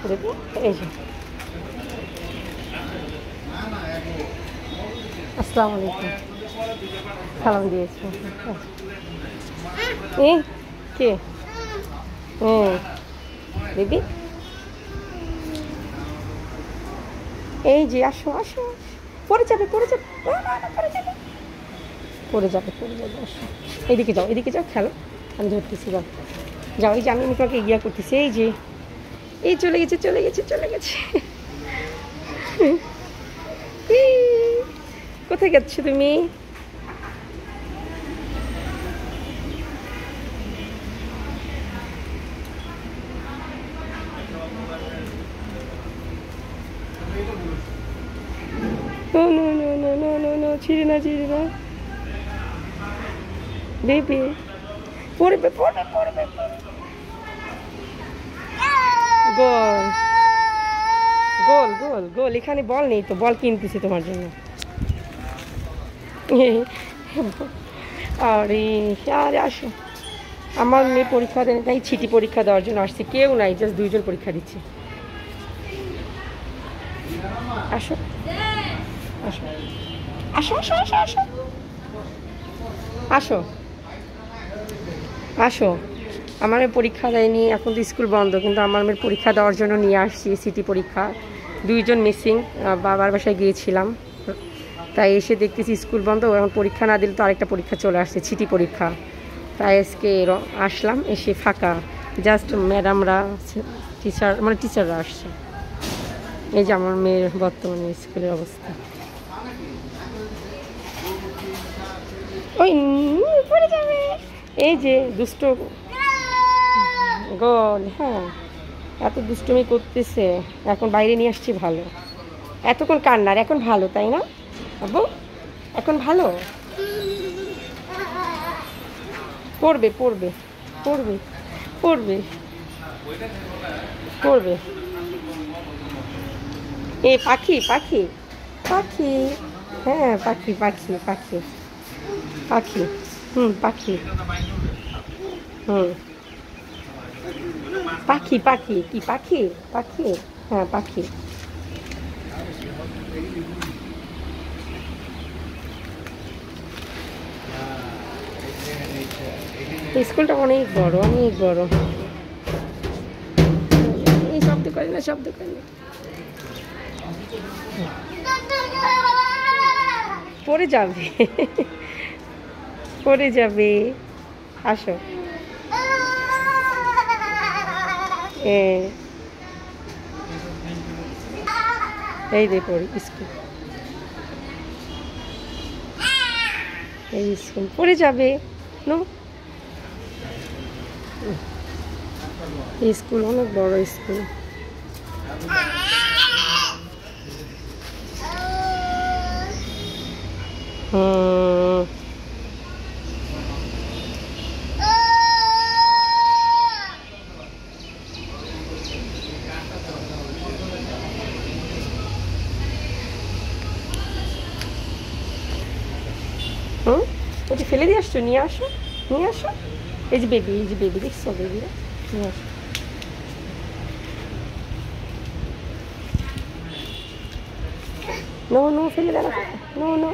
baby এই যে আসসালামু আলাইকুম সালাম দিয়েছি কে বেবি এই যে আসো আসো পড়ে যাবে পড়ে যাবে পড়ে যাবে আসো এদিকে যাও খেলো আমি ধরতেছি যাও যাও এই যে আমি তোমাকে ইয়া করতেছি এই যে এই চলে গেছে কোথায় যাচ্ছো তুমি No, ছিড়ে না বেবি পড়বে গোল এখানে বল নেই তো বল কিনতেছি তোমার জন্য আরে আসো আমার মেয়ে পরীক্ষা দেয় তাই ছিটি পরীক্ষা দেওয়ার জন্য আসছে কেউ নাই জাস্ট 2 জন পরীক্ষা দিচ্ছে আসো আমার মেয়ে পরীক্ষা দেয়নি এখন তো স্কুল বন্ধ কিন্তু আমার মেয়ের পরীক্ষা দেওয়ার জন্য নিয়ে আসছি সিটি পরীক্ষা 2 জন মিসিং বাবার বাসায় গিয়েছিলাম তাই এসে দেখতেছি স্কুল বন্ধ এখন পরীক্ষা না দিলে তো আরেকটা পরীক্ষা চলে আসছে সিটি পরীক্ষা তাই আজকে আসলাম এসে ফাঁকা জাস্ট ম্যাডামরা টিচাররা আসছে এই যে আমার মেয়ের বর্তমানে স্কুলের অবস্থা ওই পড়ে যাবে এই যে দুষ্ট গোল হ্যাঁ এত দুষ্টুমি করতেছে এখন বাইরে নিয়ে আসছি ভালো এতক্ষণ কান্নার এখন ভালো তাই না আব্বু এখন ভালো পড়বে এ পাখি হ্যাঁ পাখি পাখি কি পাখি হ্যাঁ পাখি স্কুলটা অনেক বড় এই শব্দ করে না পড়ে যাবে আসো এই রে পড়ি স্কুল পড়ে যাবে স্কুল অনেক বড় স্কুল ওটা ফেলে দিয়ে আসছো নিয়ে আসো এই যে বেবি দেখছো বেবি নিয়ে আসো নো ফেলে দেয় না নো